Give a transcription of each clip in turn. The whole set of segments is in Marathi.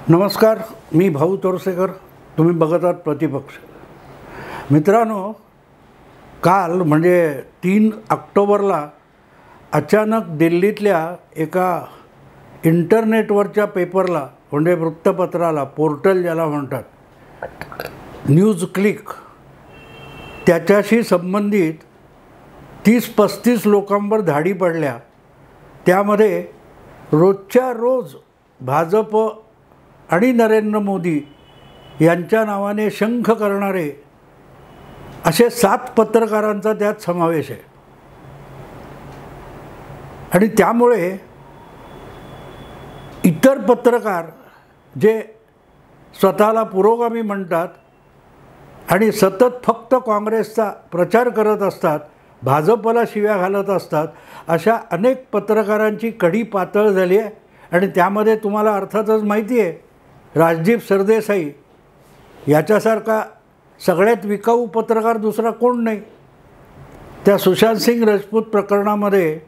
नमस्कार, मी भाऊ तोरसेकर. तुम्ही बघत आहात प्रतिपक्ष. मित्रांनो, काल म्हणजे 3 ऑक्टोबरला अचानक दिल्लीतल्या एका इंटरनेटवरच्या पेपरला म्हणजे वृत्तपत्राला, पोर्टल ज्याला म्हणतात, न्यूज क्लिक, त्याच्याशी संबंधित 30-35 लोकांवर धाडी पडल्या. त्यामध्ये रोजच्या रोज भाजप आणि नरेंद्र मोदी यांच्या नावाने शंख करणारे असे 7 पत्रकारांचा त्यात समावेश आहे. आणि त्यामुळे इतर पत्रकार जे स्वतःला पुरोगामी म्हणतात आणि सतत फक्त काँग्रेसचा प्रचार करत असतात, भाजपला शिव्या घालत असतात, अशा अनेक पत्रकारांची कडी पातळ झाली आहे. आणि त्यामध्ये तुम्हाला अर्थातच माहिती आहे, राजदीप सरदेसाई याच्यासारखा सगळ्यात विकाऊ पत्रकार दुसरा कोण नाही. त्या सुशांत सिंग राजपूत प्रकरणामध्ये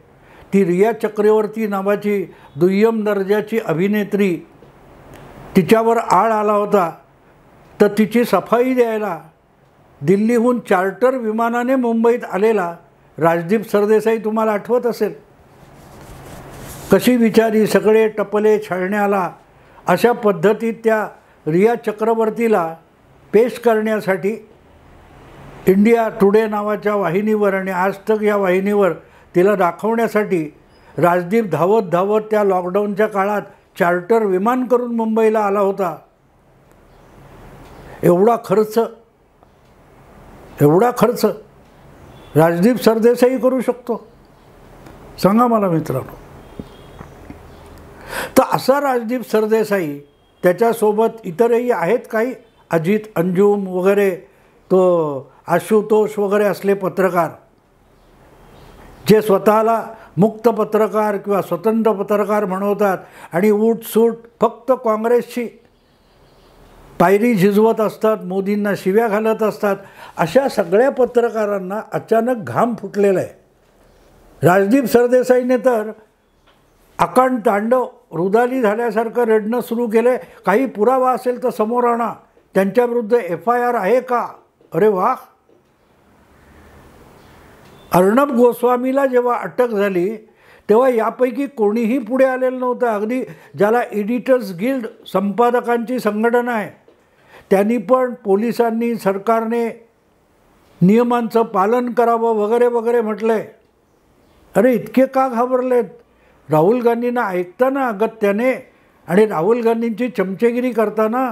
ती रिया चक्रवर्ती नावाची दुय्यम दर्जाची अभिनेत्री, तिच्यावर आळ आला होता, तर तिची सफाई द्यायला दिल्लीहून चार्टर विमानाने मुंबईत आलेला राजदीप सरदेसाई तुम्हाला आठवत असेल. कशी बिचारी सगळे टपले छळण्याला अशा पद्धतीत त्या रिया चक्रवर्तीला पेश करण्यासाठी इंडिया टुडे नावाच्या वाहिनीवर आणि आज तक या वाहिनीवर तिला दाखवण्यासाठी राजदीप धावत धावत त्या लॉकडाऊनच्या काळात चार्टर विमान करून मुंबईला आला होता. एवढा खर्च राजदीप सरदेसाई करू शकतो? सांगा मला मित्रांनो. तर असा राजदीप सरदेसाई, त्याच्यासोबत इतरही आहेत काही, अजित अंजुम वगैरे, तो आशुतोष वगैरे असले पत्रकार जे स्वतःला मुक्त पत्रकार किंवा स्वतंत्र पत्रकार म्हणवतात आणि उठसूट फक्त काँग्रेसची पायरी झिजवत असतात, मोदींना शिव्या घालत असतात. अशा सगळ्या पत्रकारांना अचानक घाम फुटलेला आहे. राजदीप सरदेसाईने तर अकांड तांडव, रुदाली झाल्यासारखं रडणं सुरू केलं. काही पुरावा असेल तर समोर आणा, त्यांच्याविरुद्ध FIR आहे का? अरे वा. अर्णब गोस्वामीला जेव्हा अटक झाली तेव्हा यापैकी कोणीही पुढे आलेलं नव्हतं. अगदी ज्याला एडिटर्स गिल्ड, संपादकांची संघटना आहे, त्यांनी पण पोलिसांनी, सरकारने नियमांचं पालन करावं वगैरे वगैरे म्हटलं आहे. अरे इतके का घाबरलेत? राहुल गांधींना ऐकताना अगत्याने आणि राहुल गांधींची चमचेगिरी करताना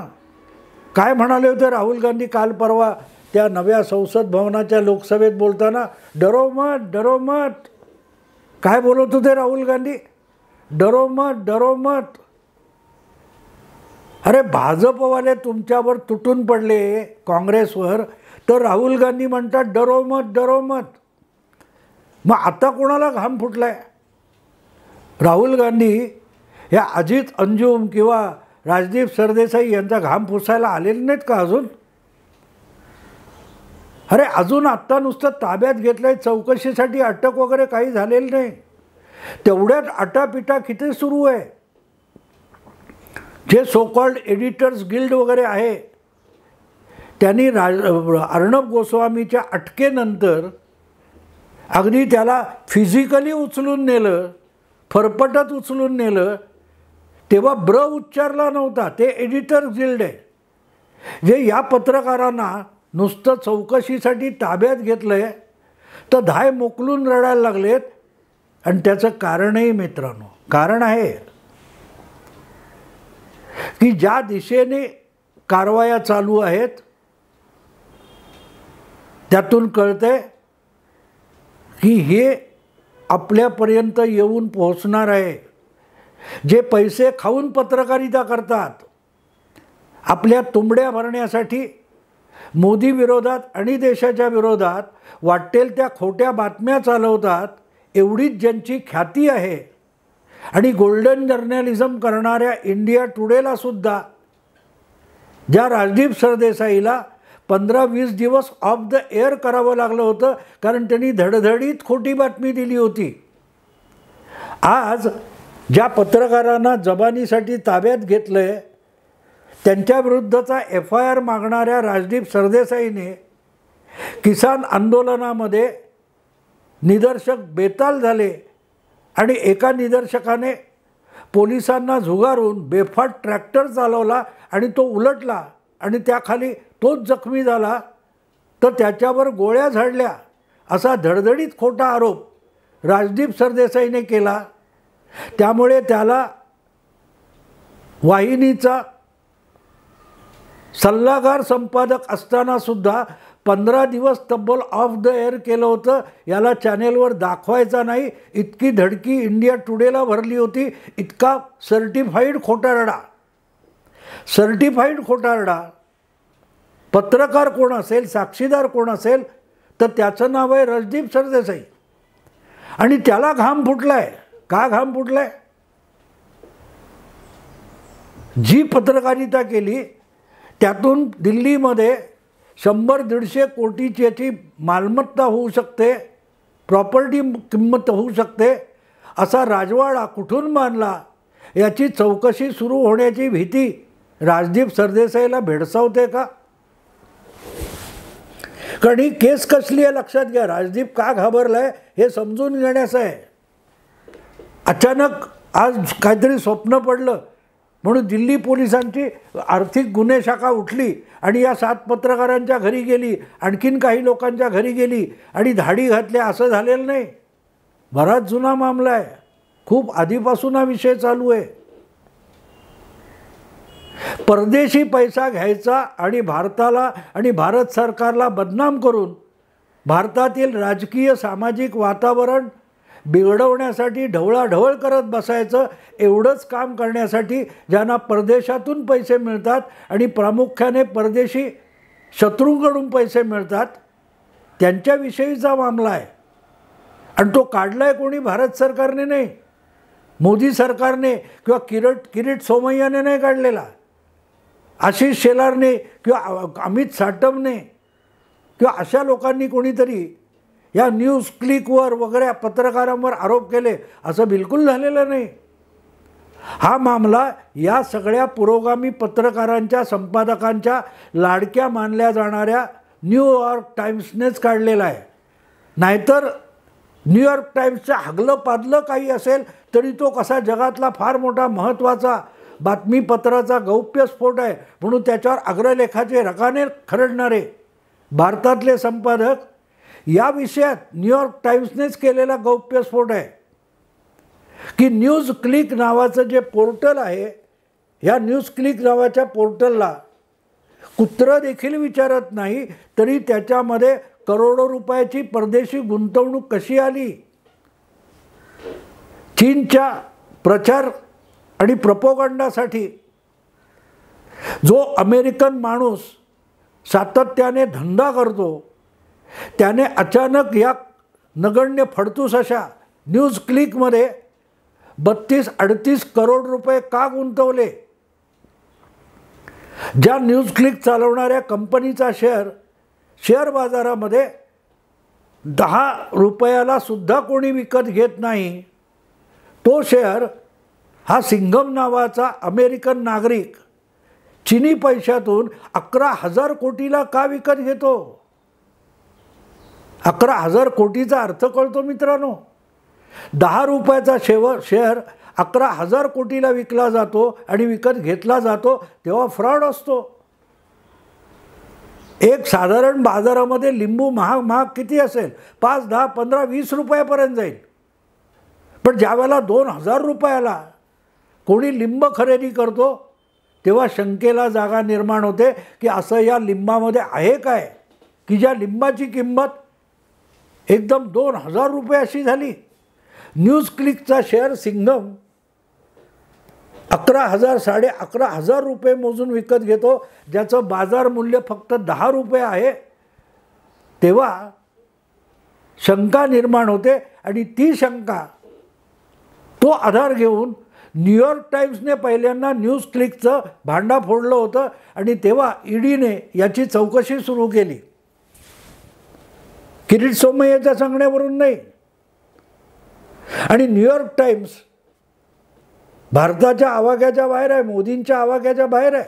काय म्हणाले होते राहुल गांधी काल परवा त्या नव्या संसद भवनाच्या लोकसभेत बोलताना? डरो मत, डरो मत. काय बोलत होते राहुल गांधी? डरो मत, डरो मत. अरे भाजपवाले तुमच्यावर तुटून पडले काँग्रेसवर, तर राहुल गांधी म्हणतात डरो मत, डरो मत. मग आता कोणाला घाम फुटलाय? राहुल गांधी या अजित अंजुम किंवा राजदीप सरदेसाई यांचा घाम पुसायला आलेले नाहीत का अजून? अरे अजून आत्ता नुसतं ताब्यात घेतलंय, चौकशीसाठी अटक वगैरे काही झालेलं नाही. तेवढ्यात आटापिटा किती सुरू आहे. जे सो कॉल्ड एडिटर्स गिल्ड वगैरे आहे, त्यांनी अर्णब गोस्वामीच्या अटकेनंतर अगदी त्याला फिजिकली उचलून नेलं, फरफटत उचलून नेलं, तेव्हा उच्चारला नव्हता. ते एडिटर्स गिल्ड आहे, जे या पत्रकारांना नुसतं चौकशीसाठी ताब्यात घेतलं आहे तर धाय मोकलून रडायला लागलेत. आणि त्याचं कारणही मित्रांनो, कारण आहे की ज्या दिशेने कारवाया चालू आहेत त्यातून कळतंय की हे आपल्यापर्यंत येऊन पोहोचणार आहे. जे पैसे खाऊन पत्रकारिता करतात, आपल्या तुंबड्या भरण्यासाठी मोदी विरोधात आणि देशाच्या विरोधात वाटेल त्या खोट्या बातम्या चालवतात, एवढीच ज्यांची ख्याती आहे, आणि गोल्डन जर्नलिझम करणाऱ्या इंडिया टुडेला सुद्धा ज्या राजदीप सरदेसाईला 15-20 दिवस ऑफ द एअर करावं लागलं होतं कारण त्यांनी धडधडीत खोटी बातमी दिली होती, आज ज्या पत्रकारांना जबानीसाठी ताब्यात घेतलं आहे त्यांच्याविरुद्धचा FIR मागणाऱ्या राजदीप सरदेसाईने किसान आंदोलनामध्ये निदर्शक बेताल झाले आणि एका निदर्शकाने पोलिसांना झुगारून बेफाट ट्रॅक्टर चालवला आणि तो उलटला आणि त्याखाली तोच जखमी झाला, तर त्याच्यावर गोळ्या झाडल्या असा धडधडीत खोटा आरोप राजदीप सरदेसाईने केला. त्यामुळे त्याला वाहिनीचा सल्लागार संपादक असतानासुद्धा 15 दिवस तब्बल ऑफ द एअर केलं होतं. याला चॅनेलवर दाखवायचा नाही इतकी धडकी इंडिया टुडेला भरली होती. इतका सर्टिफाईड खोटारडा. पत्रकार कोण असेल, साक्षीदार कोण असेल, तर त्याचं नाव आहे राजदीप सरदेसाई. आणि त्याला घाम फुटलाय. का घाम फुटलाय? जी पत्रकारिता केली त्यातून दिल्लीमध्ये 100-150 कोटीची याची मालमत्ता होऊ शकते, प्रॉपर्टी किंमत होऊ शकते, असा राजवाडा कुठून बांधला याची चौकशी सुरू होण्याची भीती राजदीप सरदेसाईला भेडसावते का? कारण ही केस कसली आहे लक्षात घ्या. राजदीप का घाबरलाय हे समजून घेण्याचं आहे. अचानक आज काहीतरी स्वप्न पडलं म्हणून दिल्ली पोलिसांची आर्थिक गुन्हे शाखा उठली आणि या 7 पत्रकारांच्या घरी गेली, आणखीन काही लोकांच्या घरी गेली आणि धाडी घातल्या. असं झालेलं नाही. बराच जुना मामला आहे. खूप आधीपासून हा विषय चालू आहे. परदेशी पैसा घ्यायचा आणि भारताला आणि भारत सरकारला बदनाम करून भारतातील राजकीय सामाजिक वातावरण बिघडवण्यासाठी ढवळाढवळ करत बसायचं, एवढंच काम करण्यासाठी ज्यांना परदेशातून पैसे मिळतात आणि प्रामुख्याने परदेशी शत्रूंकडून पैसे मिळतात त्यांच्याविषयीचा मामला आहे. आणि तो काढलाय कोणी? भारत सरकारने नाही, मोदी सरकारने किंवा किरीट सोमय्याने नाही काढलेला. आशिष शेलारने किंवा अमित साटमने किंवा अशा लोकांनी कोणीतरी या न्यूज क्लिकवर वगैरे पत्रकारांवर आरोप केले असं बिलकुल झालेलं नाही. हा मामला या सगळ्या पुरोगामी पत्रकारांच्या संपादकांच्या लाडक्या मानल्या जाणाऱ्या न्यूयॉर्क टाइम्सनेच काढलेला आहे. नाहीतर न्यूयॉर्क टाइम्सचं हगलं पादलं काही असेल तरी तो कसा जगातला फार मोठा महत्त्वाचा बातमीपत्राचा गौप्यस्फोट आहे म्हणून त्याच्यावर अग्रलेखाचे रकाने खरडणारे भारतातले संपादक या विषयात न्यूयॉर्क टाइम्सनेच केलेला गौप्यस्फोट आहे की न्यूज क्लिक नावाचं जे पोर्टल आहे, या न्यूज क्लिक नावाच्या पोर्टलला कुत्रं देखील विचारत नाही तरी त्याच्यामध्ये करोडो रुपयाची परदेशी गुंतवणूक कशी आली. चीनच्या प्रचार आणि प्रोपोगंडासाठी जो अमेरिकन माणूस सातत्याने धंदा करतो त्याने अचानक या नगण्य फडतूस अशा न्यूज क्लिकमध्ये 32-38 करोड रुपये का गुंतवले. ज्या न्यूज क्लिक चालवणाऱ्या कंपनीचा शेअर बाजारामध्ये 10 रुपयाला सुद्धा कोणी विकत घेत नाही, तो शेअर हा सिंघम नावाचा अमेरिकन नागरिक चिनी पैशातून 11,000 कोटीला का विकत घेतो. 11,000 कोटीचा अर्थ कळतो मित्रांनो. 10 रुपयाचा शेअर 11,000 कोटीला विकला जातो आणि विकत घेतला जातो तेव्हा फ्रॉड असतो. एक साधारण बाजारामध्ये लिंबू महाग किती असेल? 5, 10, 15, 20 रुपयापर्यंत जाईल. पण ज्यावेळेला 2,000 रुपयाला कोणी लिंब खरेदी करतो तेव्हा शंकेला जागा निर्माण होते की असं या लिंबामध्ये आहे काय की ज्या लिंबाची किंमत एकदम 2,000 रुपये अशी झाली. न्यूज क्लिकचा शेअर सिंघम 11,000 11,500 रुपये मोजून विकत घेतो, ज्याचं बाजार मूल्य फक्त 10 रुपये आहे. तेव्हा शंका निर्माण होते आणि ती शंका तो आधार घेऊन न्यूयॉर्क टाइम्सने पहिल्यांदा न्यूज क्लिकचं भांडा फोडलं होतं आणि तेव्हा ईडीने याची चौकशी सुरू केली. किरीट सोमय्याच्या सांगण्यावरून नाही. आणि न्यूयॉर्क टाइम्स भारताच्या आवाक्याच्या बाहेर आहे, मोदींच्या आवाक्याच्या बाहेर आहे.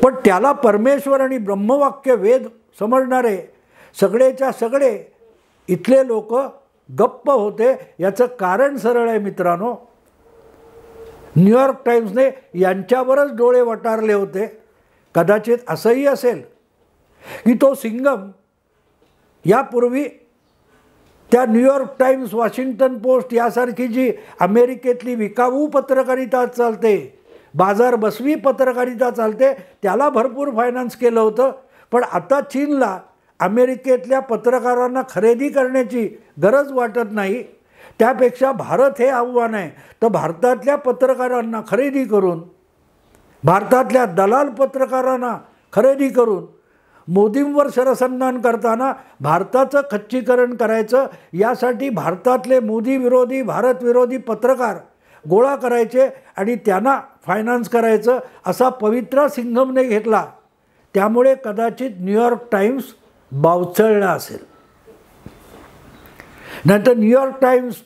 पण त्याला परमेश्वर आणि ब्रह्मवाक्य वेद समजणारे सगळेच्या सगळे इथले लोक गप्प होते. याचं कारण सरळ आहे मित्रांनो, न्यूयॉर्क टाइम्सने यांच्यावरच डोळे वटारले होते. कदाचित असंही असेल की तो सिंघम यापूर्वी त्या न्यूयॉर्क टाइम्स, वॉशिंग्टन पोस्ट यासारखी जी अमेरिकेतली विकाऊ पत्रकारिता चालते, बाजार बसवी पत्रकारिता चालते, त्याला भरपूर फायनान्स केलं होतं. पण आता चीनला अमेरिकेतल्या पत्रकारांना खरेदी करण्याची गरज वाटत नाही. त्यापेक्षा भारत हे आव्हान आहे, तर भारतातल्या पत्रकारांना खरेदी करून, भारतातल्या दलाल पत्रकारांना खरेदी करून मोदींवर शरसंधान करताना भारताचं खच्चीकरण करायचं. यासाठी भारतातले मोदी विरोधी, भारत विरोधी पत्रकार गोळा करायचे आणि त्यांना फायनान्स करायचं, असा पवित्रा सिंघमने घेतला. त्यामुळे कदाचित न्यूयॉर्क टाइम्स बावचळला असेल. नाहीतर न्यूयॉर्क टाइम्स,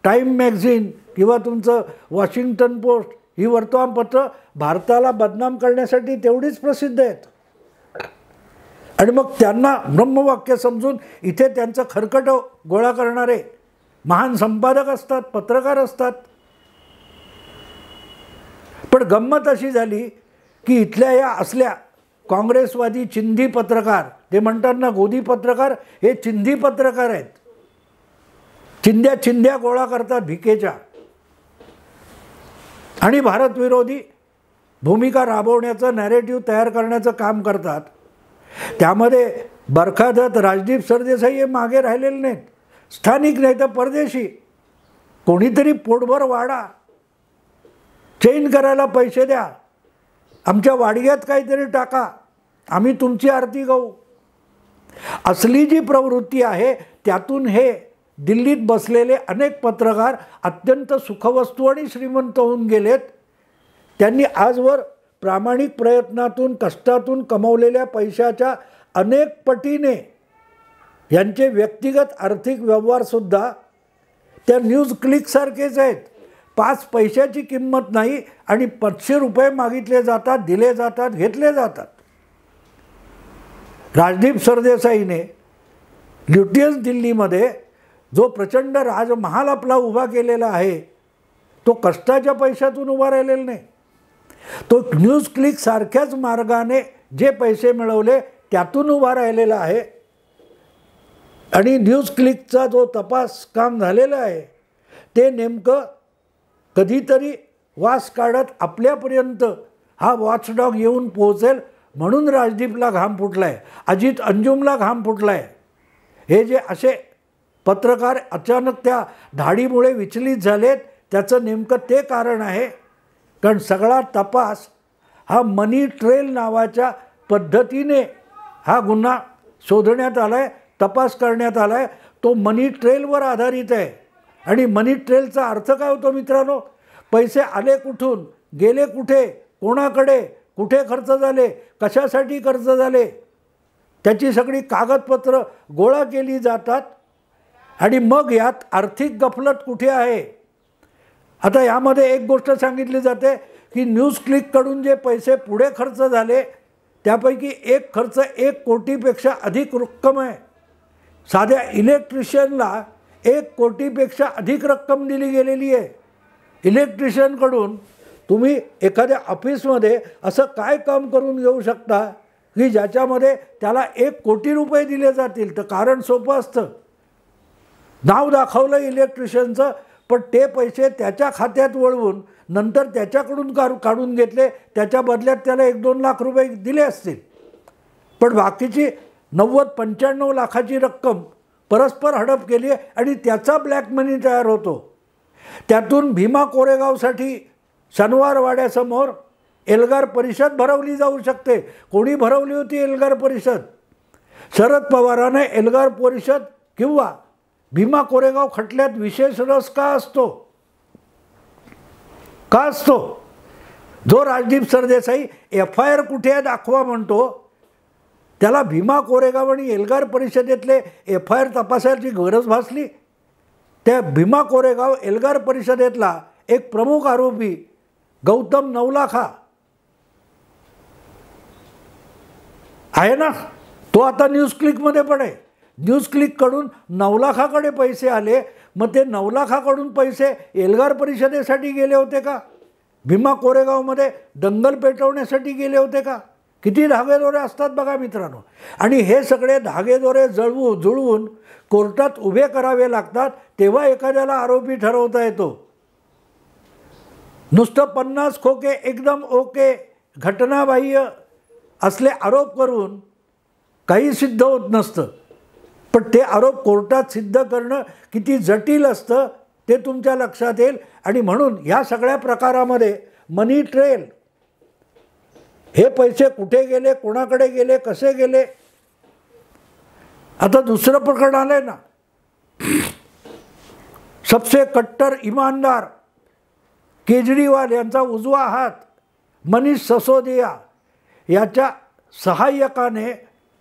टाइम मॅगझिन किंवा तुमचं वॉशिंग्टन पोस्ट ही वर्तमानपत्र भारताला बदनाम करण्यासाठी तेवढीच प्रसिद्ध आहेत. आणि मग त्यांना ब्रह्मवाक्य समजून इथे त्यांचं खरकट गोळा करणारे महान संपादक असतात, पत्रकार असतात. पण गंमत अशी झाली की इथल्या या असल्या काँग्रेसवादी चिंधी पत्रकार, ते म्हणतात ना गोदी पत्रकार, हे चिंधी पत्रकार आहेत. चिंध्या गोळा करतात भिकेच्या आणि भारतविरोधी भूमिका राबवण्याचं, नॅरेटिव्ह तयार करण्याचं काम करतात. त्यामध्ये बरखादत, राजदीप सरदेसाई हे मागे राहिलेले नाहीत. स्थानिक नाही तर परदेशी कोणीतरी पोटभर वाढा, चेंज करायला पैसे द्या, आमच्या वाडग्यात काहीतरी टाका, आम्ही तुमची आरती गाऊ. असली जी प्रवृत्ती आहे त्यातून हे दिल्लीत बसलेले अनेक पत्रकार अत्यंत सुखवस्तू आणि श्रीमंत होऊन गेलेत. त्यांनी आजवर प्रामाणिक प्रयत्नातून, कष्टातून कमवलेल्या पैशाच्या अनेक पटीने यांचे व्यक्तिगत आर्थिक व्यवहारसुद्धा त्या न्यूज क्लिकसारखेच आहेत. 5 पैशाची किंमत नाही आणि 500 रुपये मागितले जातात, दिले जातात, घेतले जातात. राजदीप सरदेसाईने ल्युटियन्स दिल्लीमध्ये जो प्रचंड राजमहाल आपला उभा केलेला आहे, तो कष्टाच्या पैशातून उभा राहिलेला नाही. तो न्यूज क्लिक सारख्याच मार्गाने जे पैसे मिळवले त्यातून उभा राहिलेला आहे. आणि न्यूज क्लिकचा जो तपास काम झालेला आहे ते नेमकं कधीतरी वास काढत आपल्यापर्यंत हा वॉचडॉग येऊन पोहोचेल म्हणून राजदीपला घाम फुटला आहे, अजित अंजुमला घाम फुटला आहे. हे जे असे पत्रकार अचानक त्या धाडीमुळे विचलित झालेत, त्याचं नेमकं ते कारण आहे. कारण सगळा तपास हा मनी ट्रेल नावाच्या पद्धतीने हा गुन्हा शोधण्यात आला आहे, तपास करण्यात आला आहे. तो मनी ट्रेलवर आधारित आहे. आणि मनी ट्रेलचा अर्थ काय होतो मित्रांनो? पैसे आले कुठून, गेले कुठे, कोणाकडे, कुठे खर्च झाले, कशासाठी खर्च झाले, त्याची सगळी कागदपत्र गोळा केली जातात. आणि मग यात आर्थिक गफलत कुठे आहे? आता यामध्ये एक गोष्ट सांगितली जाते की न्यूज क्लिककडून जे पैसे पुढे खर्च झाले त्यापैकी एक खर्च 1 कोटीपेक्षा अधिक रक्कम आहे. साध्या इलेक्ट्रिशियनला 1 कोटीपेक्षा अधिक रक्कम दिली गेलेली आहे. इलेक्ट्रिशियनकडून तुम्ही एखाद्या ऑफिसमध्ये असं काय काम करून घेऊ शकता की ज्याच्यामध्ये त्याला 1 कोटी रुपये दिले जातील? तर कारण सोपं असतं. नाव दाखवलं इलेक्ट्रिशियनचं, पण ते पैसे त्याच्या खात्यात वळवून नंतर त्याच्याकडून काढून घेतले, त्याच्या बदल्यात त्याला 1-2 लाख रुपये दिले असतील. पण बाकीची 90-95 लाखाची रक्कम परस्पर हडप केली आहे आणि त्याचा ब्लॅक मनी तयार होतो. त्यातून भीमा कोरेगावसाठी शनिवारवाड्यासमोर एल्गार परिषद भरवली जाऊ शकते. कोणी भरवली होती एल्गार परिषद? शरद पवाराने एल्गार परिषद किंवा भीमा कोरेगाव खटल्यात विशेष रस का असतो? का असतो? जो राजदीप सरदेसाई FIR कुठे आहे दाखवा म्हणतो, त्याला भीमा कोरेगाव आणि एल्गार परिषदेतले FIR तपासायची गरज भासली. त्या भीमा कोरेगाव एल्गार परिषदेतला एक प्रमुख आरोपी गौतम नवलाखा आहे ना, तो आता न्यूज क्लिकमध्ये पण आहे. न्यूज क्लिककडून 9 लाखाकडे पैसे आले. मग ते 9 लाखाकडून पैसे एल्गार परिषदेसाठी गेले होते का? भीमा कोरेगावमध्ये दंगल पेटवण्यासाठी गेले होते का? किती धागेदोरे असतात बघा मित्रांनो. आणि हे सगळे धागेदोरे जुळवून कोर्टात उभे करावे लागतात, तेव्हा एखाद्याला आरोपी ठरवता येतो. नुसतं 50 खोके एकदम ओके घटनाबाह्य असले आरोप करून काही सिद्ध होत नसतं. पण ते आरोप कोर्टात सिद्ध करणं किती जटिल असतं ते तुमच्या लक्षात येईल. आणि म्हणून ह्या सगळ्या प्रकारामध्ये मनी ट्रेल, हे पैसे कुठे गेले, कोणाकडे गेले, कसे गेले. आता दुसरं प्रकरण आलंय ना, सबसे कट्टर ईमानदार केजरीवाल यांचा उजवा हात मनीष सिसोदिया याच्या सहाय्यकाने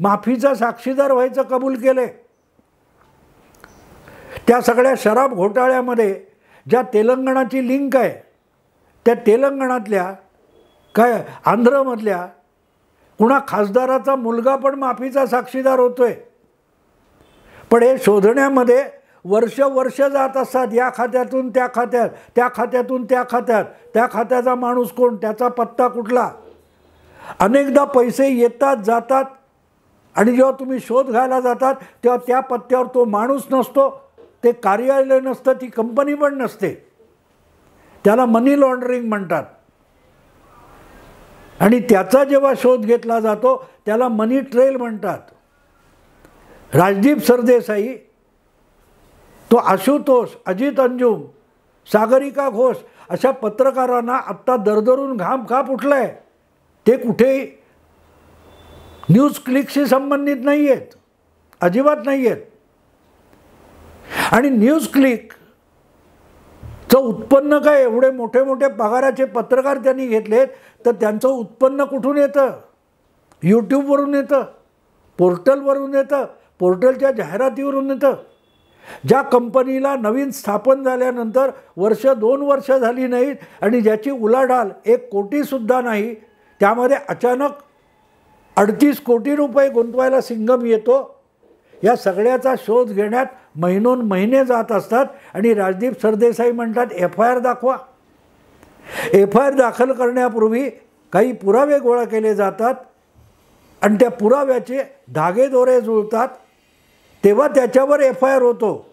माफीचा साक्षीदार व्हायचं कबूल केले. त्या सगळ्या शराब घोटाळ्यामध्ये ज्या तेलंगणाची लिंक आहे, त्या तेलंगणातल्या काय आंध्रमधल्या कुणा खासदाराचा मुलगा पण माफीचा साक्षीदार होतोय. पण हे शोधण्यामध्ये वर्ष जात असतात. या खात्यातून त्या खात्यात, त्या खात्यातून त्या खात्यात, त्या खात्याचा माणूस कोण, त्याचा पत्ता कुठला. अनेकदा पैसे येतात जातात आणि जेव्हा तुम्ही शोध घ्यायला जातात तेव्हा त्या पत्त्यावर तो माणूस नसतो, ते कार्यालय नसतं, ती कंपनी पण नसते. त्याला मनी लॉन्ड्रिंग म्हणतात. आणि त्याचा जेव्हा शोध घेतला जातो त्याला मनी ट्रेल म्हणतात. राजदीप सरदेसाई, तो आशुतोष, अजित अंजुम, सागरिका घोष अशा पत्रकारांना आत्ता दरदरून घाम काप उठलाय. ते कुठेही न्यूज क्लिकशी संबंधित नाही आहेत, अजिबात नाही आहेत. आणि न्यूज क्लिकचं उत्पन्न काय, एवढे मोठे मोठे पगाराचे पत्रकार त्यांनी घेतलेत, तर त्यांचं उत्पन्न कुठून येतं? यूट्यूबवरून येतं, पोर्टलवरून येतं, पोर्टलच्या जाहिरातीवरून येतं. ज्या कंपनीला नवीन स्थापन झाल्यानंतर 1-2 वर्ष झाली नाहीत आणि ज्याची उलाढाल 1 कोटीसुद्धा नाही, त्यामध्ये अचानक 38 कोटी रुपये गुंतवायला सिंघम येतो. या सगळ्याचा शोध घेण्यात महिने जात असतात. आणि राजदीप सरदेसाई म्हणतात FIR दाखवा. FIR दाखल करण्यापूर्वी काही पुरावे गोळा केले जातात आणि त्या पुराव्याचे धागेदोरे जुळतात, तेव्हा त्याच्यावर FIR होतो.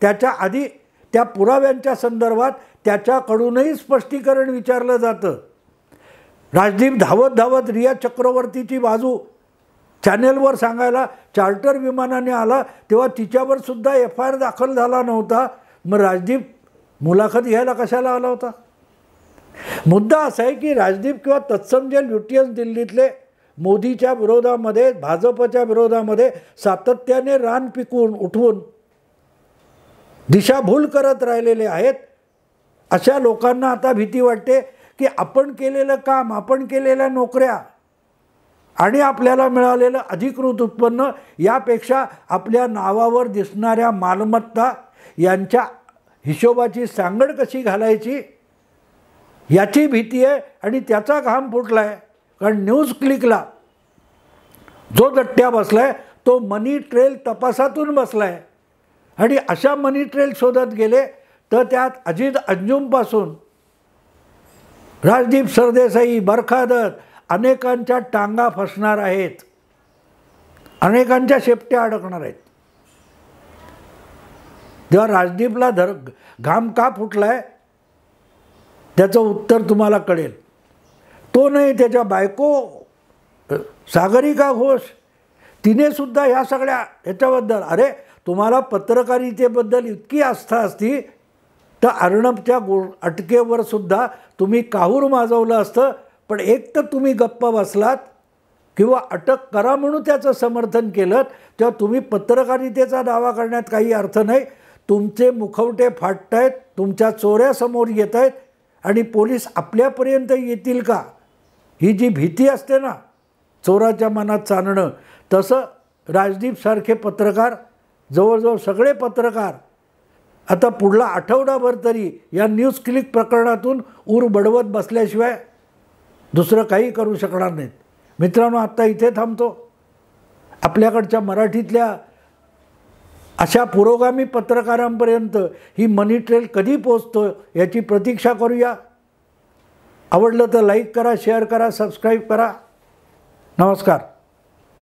त्याच्या आधी त्या पुराव्यांच्या संदर्भात त्याच्याकडूनही स्पष्टीकरण विचारलं जातं. राजदीप धावत रिया चक्रवर्तीची बाजू चॅनेलवर सांगायला चार्टर विमानाने आला, तेव्हा तिच्यावर सुद्धा FIR दाखल झाला नव्हता. मग राजदीप मुलाखत घ्यायला कशाला आला होता? मुद्दा असा आहे की राजदीप किंवा तत्सम जे ल्युटियन्स दिल्लीतले मोदीच्या विरोधामध्ये, भाजपच्या विरोधामध्ये सातत्याने रान पिकवून उठवून दिशाभूल करत राहिलेले आहेत, अशा लोकांना आता भीती वाटते की आपण केलेलं काम, आपण केलेल्या नोकऱ्या आणि आपल्याला मिळालेलं अधिकृत उत्पन्न यापेक्षा आपल्या नावावर दिसणाऱ्या मालमत्ता यांच्या हिशोबाची सांगड कशी घालायची याची भीती आहे. आणि त्याचा घाम फुटला आहे. कारण न्यूज क्लिकला जो जट्ट्या बसलाय तो मनी ट्रेल तपासातून बसलाय. आणि अशा मनी ट्रेल शोधत गेले तर त्यात अजित अंजुमपासून राजदीप सरदेसाई, बरखा दत्त अनेकांच्या टांगा फसणार आहेत, अनेकांच्या शेपट्या अडकणार आहेत. जेव्हा राजदीपला घाम का फुटलाय त्याचं उत्तर तुम्हाला कळेल. तो नाही, त्याच्या बायको सागरिका घोष, तिने सुद्धा ह्या सगळ्या ह्याच्याबद्दल, अरे तुम्हाला पत्रकारितेबद्दल इतकी आस्था असती तर अर्णबच्या अटकेवर सुद्धा तुम्ही काहूर माजवलं असतं. पण एक तर तुम्ही गप्प बसलात किंवा अटक करा म्हणून त्याचं समर्थन केलं, तेव्हा तुम्ही पत्रकारितेचा दावा करण्यात काही अर्थ नाही. तुमचे मुखवटे फाटत आहेत, तुमच्या चोऱ्या समोर येत आहेत आणि पोलीस आपल्यापर्यंत येतील का ही जी भीती असते ना चोराच्या मनात चालणं, तसं राजदीपसारखे पत्रकार, जवळजवळ सगळे पत्रकार आता पुढला आठवडाभर तरी या न्यूज क्लिक प्रकरणातून ऊर बडवत बसल्याशिवाय दुसरं काही करू शकणार नाहीत. मित्रांनो, आत्ता इथे थांबतो. आपल्याकडच्या मराठीतल्या अशा पुरोगामी पत्रकारांपर्यंत ही मनी ट्रेल कधी पोचतो याची प्रतीक्षा करूया. आवडलं तर लाईक करा, शेअर करा, सबस्क्राईब करा. नमस्कार.